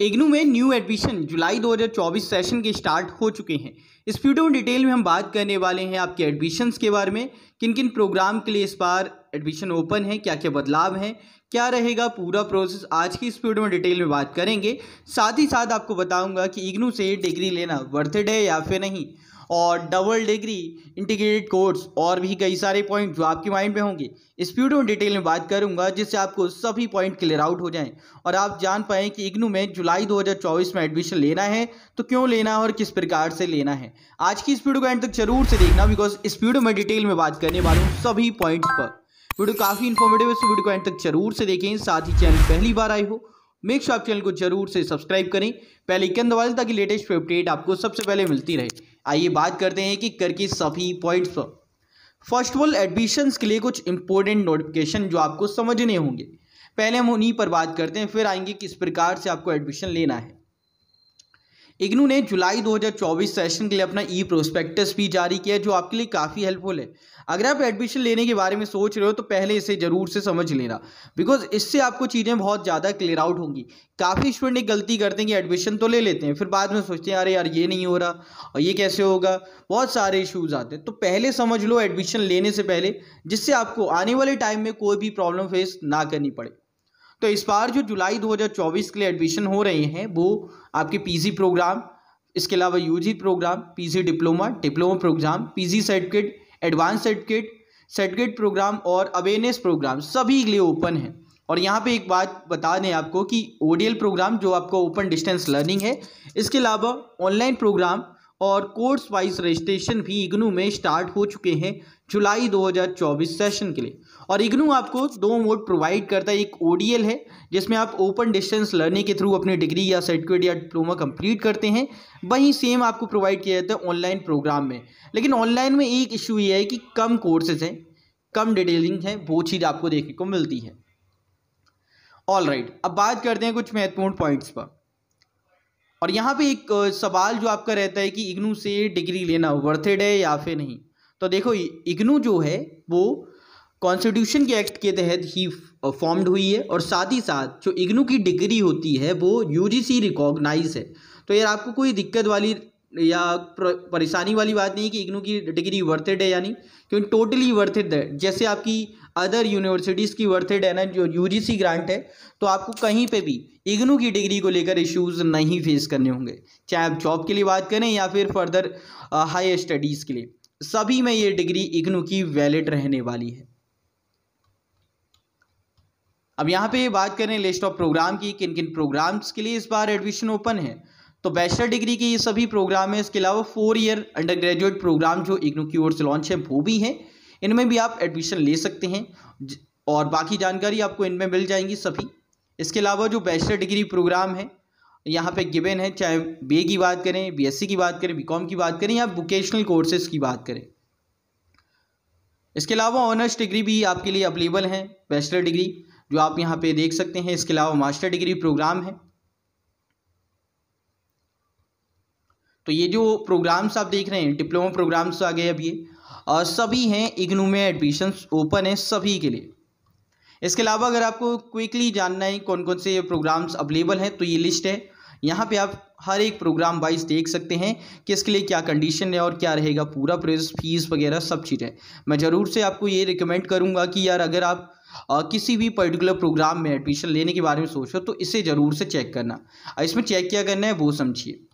इग्नू में new admission जुलाई 2024 session के start हो चुके हैं। इस वीडियो में डिटेल में हम बात करने वाले हैं आपके एडमिशन्स के बारे में, किन किन प्रोग्राम के लिए इस बार एडमिशन ओपन है, क्या क्या बदलाव हैं, क्या रहेगा पूरा प्रोसेस, आज की इस वीडियो में डिटेल में बात करेंगे। साथ ही साथ आपको बताऊंगा कि इग्नू से डिग्री लेना वर्थ इट है या फिर नहीं, और डबल डिग्री, इंटीग्रेटेड कोर्स और भी कई सारे पॉइंट जो आपके माइंड में होंगे इस वीडियो में डिटेल में बात करूंगा, जिससे आपको सभी पॉइंट क्लियर आउट हो जाएं और आप जान पाएँ कि इग्नू में जुलाई 2024 में एडमिशन लेना है तो क्यों लेना है और किस प्रकार से लेना है। आज की इस वीडियो को एंड तक जरूर से देखना, बिकॉज इस वीडियो में डिटेल में बात करने वाला हूँ सभी पॉइंट्स पर। वीडियो काफ़ी इन्फॉर्मेटिव है, इस वीडियो को एंड तक जरूर से देखें। साथ ही चैनल पहली बार आए हो मेक श्योर आप चैनल को जरूर से सब्सक्राइब करें, बेल आइकन दबा दें ताकि लेटेस्ट अपडेट आपको सबसे पहले मिलती रहे। आइए बात करते हैं कि करके सभी पॉइंट्स पर। फर्स्ट ऑफ ऑल, एडमिशन्स के लिए कुछ इंपॉर्टेंट नोटिफिकेशन जो आपको समझने होंगे, पहले हम उन्हीं पर बात करते हैं, फिर आएंगे किस प्रकार से आपको एडमिशन लेना है। इग्नू ने जुलाई 2024 सेशन के लिए अपना ई प्रोस्पेक्टस भी जारी किया, जो आपके लिए काफ़ी हेल्पफुल है। अगर आप एडमिशन लेने के बारे में सोच रहे हो तो पहले इसे ज़रूर से समझ लेना, बिकॉज इससे आपको चीज़ें बहुत ज़्यादा क्लियर आउट होंगी। काफ़ी स्टूडेंट एक गलती करते हैं कि एडमिशन तो ले लेते हैं, फिर बाद में सोचते हैं अरे यार ये नहीं हो रहा और ये कैसे होगा, बहुत सारे इश्यूज आते हैं। तो पहले समझ लो एडमिशन लेने से पहले, जिससे आपको आने वाले टाइम में कोई भी प्रॉब्लम फेस ना करनी पड़े। तो इस बार जो जुलाई 2024 के लिए एडमिशन हो रहे हैं वो आपके पीजी प्रोग्राम, इसके अलावा UG programme, PG diploma programme, PG certificate, advance certificate programme और अवेयरनेस प्रोग्राम सभी के लिए ओपन है। और यहाँ पे एक बात बता दें आपको कि ओडीएल प्रोग्राम जो आपका ओपन डिस्टेंस लर्निंग है, इसके अलावा ऑनलाइन प्रोग्राम और कोर्स वाइज रजिस्ट्रेशन भी इग्नू में स्टार्ट हो चुके हैं जुलाई 2024 सेशन के लिए। और इग्नू आपको दो मोड प्रोवाइड करता है, एक ओडीएल है जिसमें आप ओपन डिस्टेंस लर्निंग के थ्रू अपनी डिग्री या सर्टिफिकेट या डिप्लोमा कंप्लीट करते हैं, वहीं सेम आपको प्रोवाइड किया जाता है ऑनलाइन प्रोग्राम में। लेकिन ऑनलाइन में एक इशू ये है कि कम कोर्सेज हैं, कम डिटेलिंग है, वो चीज़ आपको देखने को मिलती है। ऑल राइट, अब बात करते हैं कुछ महत्वपूर्ण पॉइंट्स पर। और यहाँ पे एक सवाल जो आपका रहता है कि इग्नू से डिग्री लेना वर्थ इट है या फिर नहीं। तो देखो, इग्नू जो है वो कॉन्स्टिट्यूशन के एक्ट के तहत ही फॉर्म्ड हुई है, और साथ ही साथ जो इग्नू की डिग्री होती है वो यूजीसी रिकॉग्नाइज है। तो यार आपको कोई दिक्कत वाली या परेशानी वाली बात नहीं है कि इग्नू की डिग्री वर्थ इट है या नहीं, क्योंकि टोटली वर्थ इट है। जैसे आपकी अदर यूनिवर्सिटीज़ की वर्थ इट है ना, जो यूजीसी ग्रांट है, तो आपको कहीं पे भी इग्नू की डिग्री को लेकर इश्यूज़ नहीं फेस करने होंगे, चाहे आप जॉब के लिए बात करें या फिर फर्दर हायर स्टडीज़ के लिए, सभी में ये डिग्री इग्नू की वैलिड रहने वाली है। अब यहाँ पे बात करें लिस्ट ऑफ प्रोग्राम की, किन किन प्रोग्राम्स के लिए इस बार एडमिशन ओपन है। तो बैचलर डिग्री के ये सभी प्रोग्राम है, इसके अलावा 4 ईयर अंडर ग्रेजुएट प्रोग्राम जो इग्नू की ओर से लॉन्च है वो भी है, इनमें भी आप एडमिशन ले सकते हैं और बाकी जानकारी आपको इनमें मिल जाएंगी सभी। इसके अलावा जो बैचलर डिग्री प्रोग्राम है यहाँ पे गिवन है, चाहे बीए की बात करें, बीएससी की बात करें, बीकॉम की बात करें या वोकेशनल कोर्सेज की बात करें। इसके अलावा ऑनर्स डिग्री भी आपके लिए अवेलेबल है, बैचलर डिग्री जो आप यहाँ पे देख सकते हैं। इसके अलावा मास्टर डिग्री प्रोग्राम है। तो ये जो प्रोग्राम्स आप देख रहे हैं, डिप्लोमा प्रोग्राम्स आ गए अब ये सभी हैं इग्नू में एडमिशन्स ओपन है सभी के लिए। इसके अलावा अगर आपको क्विकली जानना है कौन कौन से प्रोग्राम्स अवेलेबल हैं, तो ये लिस्ट है, यहाँ पे आप हर एक प्रोग्राम वाइज देख सकते हैं कि इसके लिए क्या कंडीशन है और क्या रहेगा पूरा प्रोसेस, फीस वगैरह सब चीज़ें। मैं ज़रूर से आपको ये रिकमेंड करूँगा कि यार अगर आप किसी भी पर्टिकुलर प्रोग्राम में एडमिशन लेने के बारे में सोचो तो इसे ज़रूर से चेक करना। इसमें चेक क्या करना है वो समझिए।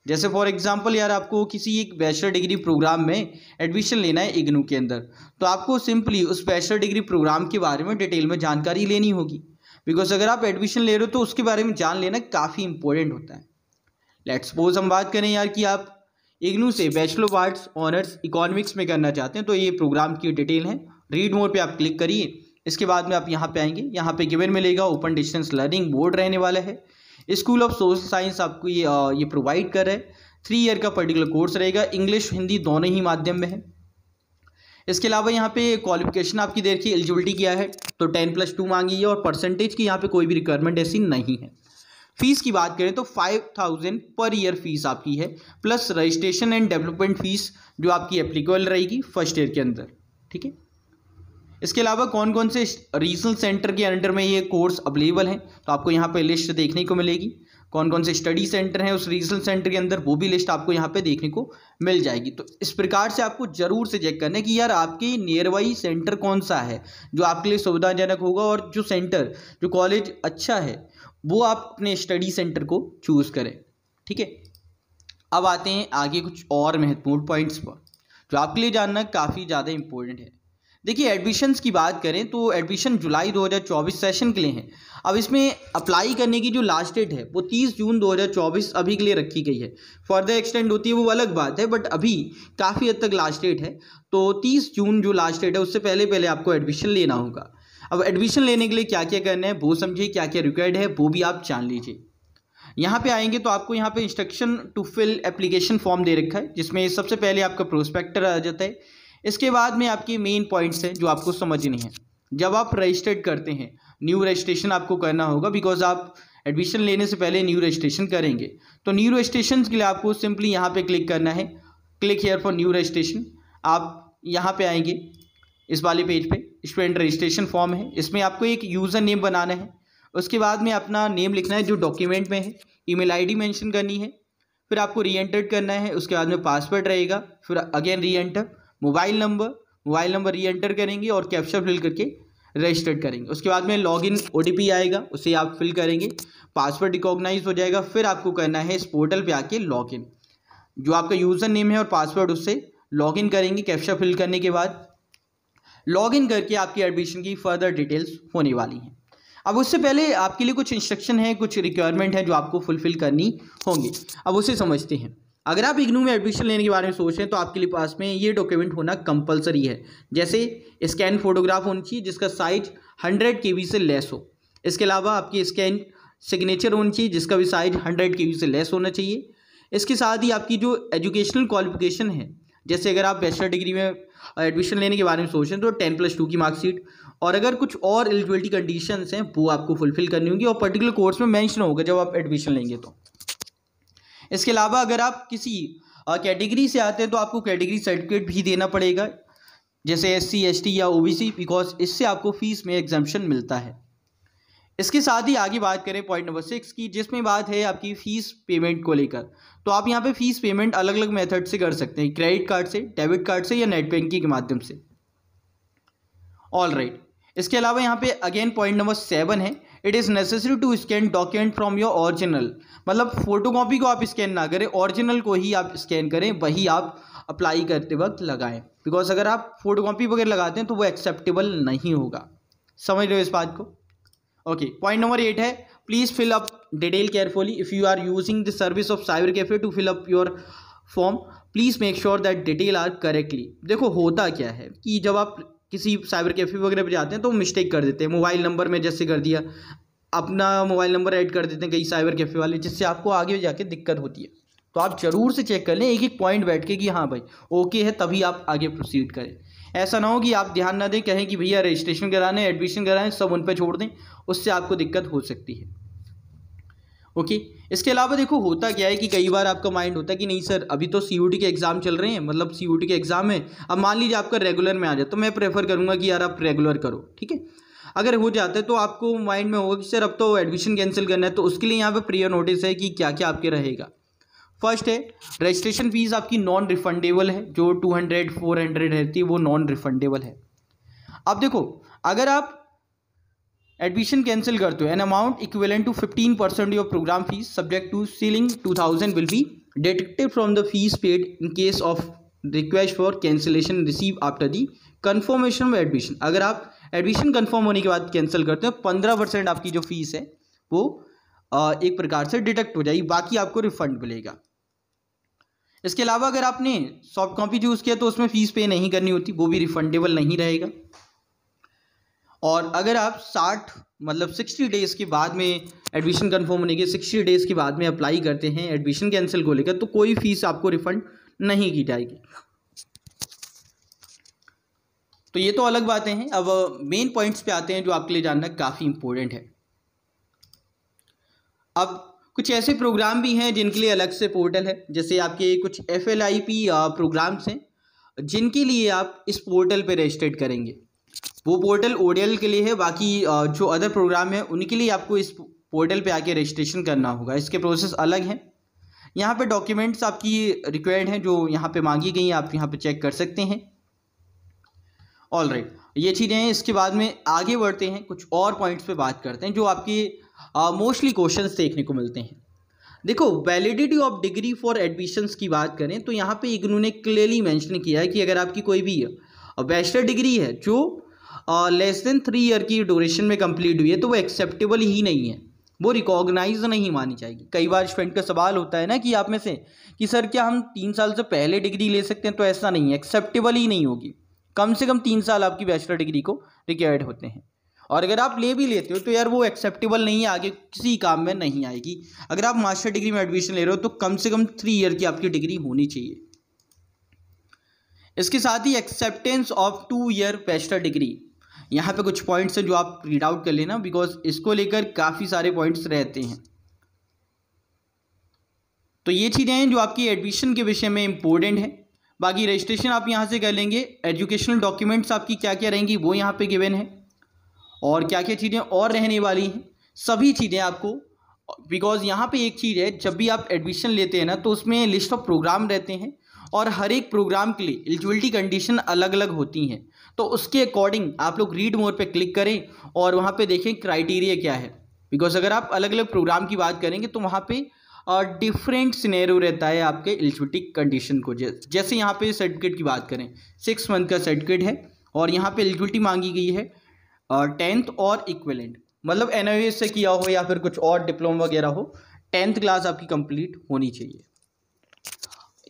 जैसे फॉर एग्जांपल यार आपको किसी एक बैचलर डिग्री प्रोग्राम में एडमिशन लेना है इग्नू के अंदर, तो आपको सिंपली उस बैचलर डिग्री प्रोग्राम के बारे में डिटेल में जानकारी लेनी होगी, बिकॉज अगर आप एडमिशन ले रहे हो तो उसके बारे में जान लेना काफ़ी इंपॉर्टेंट होता है। लेट्स सपोज हम बात करें यार कि आप इग्नू से bachelor of arts honours economics में करना चाहते हैं, तो ये प्रोग्राम की डिटेल है। रीड मोर पे आप क्लिक करिए, इसके बाद में आप यहाँ पे आएंगे, यहाँ पे गिवन मिलेगा ओपन डिस्टेंस लर्निंग बोर्ड रहने वाला है। स्कूल ऑफ सोशल साइंस आपको ये प्रोवाइड कर रहा है। 3 ईयर का पर्टिकुलर कोर्स रहेगा, इंग्लिश हिंदी दोनों ही माध्यम में है। इसके अलावा यहाँ पे क्वालिफिकेशन आपकी देखिए एलिजिबिलिटी क्या है, तो 10+2 मांगी है और परसेंटेज की यहाँ पे कोई भी रिक्वायरमेंट ऐसी नहीं है। फीस की बात करें तो 5000 पर ईयर फीस आपकी है, plus registration and development fees जो आपकी एप्लीकेबल रहेगी फर्स्ट ईयर के अंदर, ठीक है। इसके अलावा कौन कौन से रीजनल सेंटर के अंडर में ये कोर्स अवेलेबल हैं, तो आपको यहाँ पे लिस्ट देखने को मिलेगी। कौन कौन से स्टडी सेंटर हैं उस रीजनल सेंटर के अंदर, वो भी लिस्ट आपको यहाँ पे देखने को मिल जाएगी। तो इस प्रकार से आपको जरूर से चेक करना है कि यार आपके नियर बाई सेंटर कौन सा है जो आपके लिए सुविधाजनक होगा, और जो सेंटर जो कॉलेज अच्छा है वो आप अपने स्टडी सेंटर को चूज़ करें। ठीक है, अब आते हैं आगे कुछ और महत्वपूर्ण पॉइंट्स पर जो आपके लिए जानना काफ़ी ज़्यादा इंपॉर्टेंट है। देखिए, एडमिशन्स की बात करें तो एडमिशन जुलाई 2024 सेशन के लिए है। अब इसमें अप्लाई करने की जो लास्ट डेट है वो 30 जून 2024 अभी के लिए रखी गई है। फर्दर एक्सटेंड होती है वो अलग बात है, बट अभी काफ़ी हद तक लास्ट डेट है। तो 30 जून जो लास्ट डेट है उससे पहले पहले आपको एडमिशन लेना होगा। अब एडमिशन लेने के लिए क्या क्या करना है वो समझिए, क्या क्या रिक्वायर्ड है वो भी आप जान लीजिए। यहाँ पे आएंगे तो आपको यहाँ पे instruction to fill application form दे रखा है, जिसमें सबसे पहले आपका प्रोस्पेक्टर आ जाता है। इसके बाद में आपके मेन पॉइंट्स हैं जो आपको समझने हैं। जब आप रजिस्टर्ड करते हैं, न्यू रजिस्ट्रेशन आपको करना होगा, बिकॉज आप एडमिशन लेने से पहले न्यू रजिस्ट्रेशन करेंगे। तो न्यू रजिस्ट्रेशन के लिए आपको सिंपली यहाँ पे क्लिक करना है, click here for new registration. आप यहाँ पे आएंगे, इस वाले पेज पे स्टूडेंट रजिस्ट्रेशन फॉर्म है, इसमें आपको एक यूज़र नेम बनाना है। उसके बाद में अपना नेम लिखना है जो डॉक्यूमेंट में है, ईमेल आईडी मेंशन करनी है, फिर आपको री एंटर करना है। उसके बाद में पासवर्ड रहेगा, फिर अगेन री एंटर, मोबाइल नंबर री एंटर करेंगे और कैप्चा फिल करके रजिस्टर्ड करेंगे। उसके बाद में लॉगिन ओटीपी आएगा, उसे आप फिल करेंगे, पासवर्ड रिकॉग्नाइज हो जाएगा। फिर आपको करना है इस पोर्टल पे आके लॉगिन, जो आपका यूज़र नेम है और पासवर्ड उससे लॉगिन करेंगे। कैप्चा फिल करने के बाद लॉगिन करके आपकी एडमिशन की फर्दर डिटेल्स होने वाली हैं। अब उससे पहले आपके लिए कुछ इंस्ट्रक्शन है, कुछ रिक्वायरमेंट है जो आपको फुलफिल करनी होंगी। अब उसे समझते हैं। अगर आप इग्नू में एडमिशन लेने के बारे में सोच रहे हैं तो आपके लिए पास में ये डॉक्यूमेंट होना कंपलसरी है। जैसे स्कैन फोटोग्राफ होनी चाहिए जिसका साइज 100 KB से लेस हो। इसके अलावा आपकी स्कैन सिग्नेचर होनी चाहिए जिसका भी साइज 100 KB से लेस होना चाहिए। इसके साथ ही आपकी जो एजुकेशनल क्वालिफिकेशन है, जैसे अगर आप बैचलर डिग्री में एडमिशन लेने के बारे में सोच रहे हैं तो 10+2 की मार्कशीट, और अगर कुछ और एलिजिबिलिटी कंडीशंस हैं वो आपको फुलफिल करनी होगी और पर्टिकुलर कोर्स में मेंशन होगा जब आप एडमिशन लेंगे तो। इसके अलावा अगर आप किसी कैटेगरी से आते हैं तो आपको कैटेगरी सर्टिफिकेट भी देना पड़ेगा, जैसे SC ST या OBC, बिकॉज इससे आपको फीस में एग्जम्पशन मिलता है। इसके साथ ही आगे बात करें पॉइंट नंबर 6 की, जिसमें बात है आपकी फ़ीस पेमेंट को लेकर। तो आप यहाँ पे फ़ीस पेमेंट अलग अलग मेथड से कर सकते हैं, क्रेडिट कार्ड से, डेबिट कार्ड से या नेट बैंकिंग के माध्यम से। ऑल राइट, इसके अलावा यहाँ पे अगेन पॉइंट नंबर 7 है, it is necessary to scan document from your original. मतलब फोटोकॉपी को आप स्कैन ना करें, ओरिजिनल को ही आप स्कैन करें, वही आप अप्लाई करते वक्त लगाएं। बिकॉज अगर आप फोटोकॉपी वगैरह लगाते हैं तो वो एक्सेप्टेबल नहीं होगा। समझ रहे हो इस बात को? ओके, पॉइंट नंबर 8 है, please fill up detail carefully if you are using the service of cyber cafe to fill up your form, please make sure that detail are correctly. देखो होता क्या है कि जब आप किसी साइबर कैफे वगैरह पे जाते हैं तो मिस्टेक कर देते हैं, मोबाइल नंबर में जैसे कर दिया, अपना मोबाइल नंबर ऐड कर देते हैं कई साइबर कैफे वाले, जिससे आपको आगे जाके दिक्कत होती है। तो आप ज़रूर से चेक कर लें एक एक पॉइंट बैठ के कि हाँ भाई ओके है, तभी आप आगे प्रोसीड करें। ऐसा ना हो कि आप ध्यान ना दें, कहें कि भैया रजिस्ट्रेशन कराने, एडमिशन कराएं, सब उन पर छोड़ दें, उससे आपको दिक्कत हो सकती है। ओके, इसके अलावा देखो होता क्या है कि कई बार आपका माइंड होता है कि नहीं सर अभी तो CUET के एग्ज़ाम चल रहे हैं, मतलब CUET के एग्ज़ाम है, अब मान लीजिए आपका रेगुलर में आ जाए तो मैं प्रेफर करूँगा कि यार आप रेगुलर करो। ठीक है, अगर हो जाता है तो आपको माइंड में होगा कि सर अब तो एडमिशन कैंसिल करना है, तो उसके लिए यहाँ पे प्रियर नोटिस है कि क्या क्या आपके रहेगा। फर्स्ट है रजिस्ट्रेशन फीस आपकी नॉन रिफंडेबल है, जो 200-400 रहती है वो नॉन रिफंडेबल है। अब देखो अगर आप एडमिशन कैंसिल करते हो, an amount equivalent to 15% your programme fees subject to ceiling 2000 will be deducted from the fees paid in case of request for cancellation receive after the confirmation of admission. अगर आप admission confirm होने के बाद cancel करते हो 15% आपकी जो fees है वो एक प्रकार से डिडक्ट हो जाएगी, बाकी आपको रिफंड मिलेगा। इसके अलावा अगर आपने सॉफ्ट कॉपी चूज़ किया तो उसमें फ़ीस पे नहीं करनी होती, वो भी रिफंडेबल नहीं रहेगा। और अगर आप 60 डेज़ के बाद में एडमिशन कन्फर्म होने के 60 डेज़ के बाद में अप्लाई करते हैं एडमिशन कैंसिल को लेकर, तो कोई फ़ीस आपको रिफ़ंड नहीं की जाएगी। तो ये तो अलग बातें हैं। अब मेन पॉइंट्स पे आते हैं जो आपके लिए जानना काफ़ी इंपॉर्टेंट है। अब कुछ ऐसे प्रोग्राम भी हैं जिनके लिए अलग से पोर्टल है, जैसे आपके कुछ FLIP प्रोग्राम्स हैं जिनके लिए आप इस पोर्टल पे रजिस्टर्ड करेंगे। वो पोर्टल ओडीएल के लिए है, बाकी जो अदर प्रोग्राम है उनके लिए आपको इस पोर्टल पे आके रजिस्ट्रेशन करना होगा। इसके प्रोसेस अलग हैं। यहाँ पे डॉक्यूमेंट्स आपकी रिक्वायर्ड हैं जो यहाँ पे मांगी गई हैं, आप यहाँ पे चेक कर सकते हैं। ऑल राइट, ये चीज़ें हैं। इसके बाद में आगे बढ़ते हैं, कुछ और पॉइंट्स पे बात करते हैं जो आपके मोस्टली क्वेश्चंस देखने को मिलते हैं। देखो, validity of degree for admissions की बात करें तो यहाँ पे इग्नू ने क्लियरली मेंशन किया है कि अगर आपकी कोई भी बैचलर डिग्री है जो लेस देन 3 ईयर की ड्यूरेशन में कंप्लीट हुई है तो वो एक्सेप्टेबल ही नहीं है, वो रिकॉग्नाइज नहीं मानी जाएगी। कई बार स्टूडेंट का सवाल होता है ना कि आप में से कि सर क्या हम 3 साल से पहले डिग्री ले सकते हैं, तो ऐसा नहीं है, एक्सेप्टेबल ही नहीं होगी। कम से कम 3 साल आपकी बैचलर डिग्री को रिक्वायर्ड होते हैं, और अगर आप ले भी लेते हो तो यार वो एक्सेप्टेबल नहीं है, आगे किसी काम में नहीं आएगी। अगर आप मास्टर डिग्री में एडमिशन ले रहे हो तो कम से कम 3 ईयर की आपकी डिग्री होनी चाहिए। इसके साथ ही acceptance of 2 year bachelor degree, यहाँ पे कुछ पॉइंट्स हैं जो आप रीड आउट कर लेना, बिकॉज इसको लेकर काफ़ी सारे पॉइंट्स रहते हैं। तो ये चीज़ें हैं जो आपकी एडमिशन के विषय में इम्पोर्टेंट है। बाकी रजिस्ट्रेशन आप यहाँ से कर लेंगे। एजुकेशनल डॉक्यूमेंट्स आपकी क्या क्या रहेंगी वो यहाँ पे गिवन है, और क्या क्या चीज़ें और रहने वाली हैं सभी चीज़ें आपको, बिकॉज यहाँ पे एक चीज़ है, जब भी आप एडमिशन लेते हैं ना तो उसमें लिस्ट ऑफ प्रोग्राम रहते हैं और हर एक प्रोग्राम के लिए एलिजिबिलिटी कंडीशन अलग अलग होती हैं। तो उसके अकॉर्डिंग आप लोग रीड मोर पे क्लिक करें और वहाँ पे देखें क्राइटेरिया क्या है, बिकॉज अगर आप अलग अलग प्रोग्राम की बात करेंगे तो वहाँ पे डिफरेंट सिनेरियो रहता है आपके एलिजिबिलिटी कंडीशन को। जैसे यहाँ पे सर्टिफिकेट की बात करें, 6 मंथ का सर्टिफिकेट है और यहाँ पे एलिजिबिलिटी मांगी गई है 10th और इक्विवेलेंट, मतलब NIOS से किया हो या फिर कुछ और डिप्लोमा वगैरह हो, 10th क्लास आपकी कंप्लीट होनी चाहिए।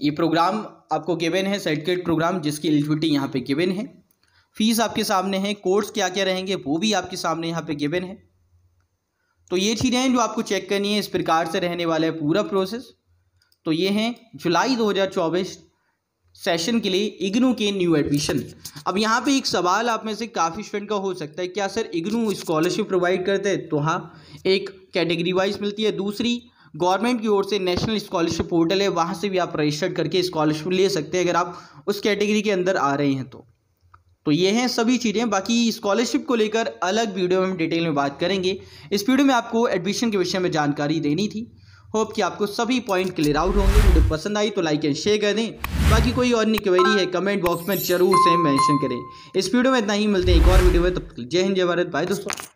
ये प्रोग्राम आपको गिवन है, सर्टिफिकेट प्रोग्राम, जिसकी एलिजिबिलिटी यहाँ पे गिवन है। फीस आपके सामने है, कोर्स क्या क्या रहेंगे वो भी आपके सामने यहाँ पे गिवन है। तो ये चीज़ें हैं जो आपको चेक करनी है। इस प्रकार से रहने वाला है पूरा प्रोसेस। तो ये हैं जुलाई 2024 सेशन के लिए इग्नू के न्यू एडमिशन। अब यहाँ पे एक सवाल आप में से काफ़ी स्टूडेंट का हो सकता है, क्या सर इग्नू स्कॉलरशिप प्रोवाइड करते हैं? तो हाँ, एक कैटेगरी वाइज मिलती है, दूसरी गवर्नमेंट की ओर से नेशनल स्कॉलरशिप पोर्टल है, वहाँ से भी आप रजिस्टर्ड करके स्कॉलरशिप ले सकते हैं अगर आप उस कैटेगरी के अंदर आ रहे हैं तो ये हैं सभी चीज़ें। बाकी स्कॉलरशिप को लेकर अलग वीडियो में हम डिटेल में बात करेंगे। इस वीडियो में आपको एडमिशन के विषय में जानकारी देनी थी। होप कि आपको सभी पॉइंट क्लियर आउट होंगे। वीडियो पसंद आई तो लाइक एंड शेयर कर दें। बाकी कोई और क्वेरी है कमेंट बॉक्स में जरूर से मेंशन करें। इस वीडियो में इतना ही, मिलते हैं एक और वीडियो में, तब तक जय हिंद जय भारत, बाय दोस्तों।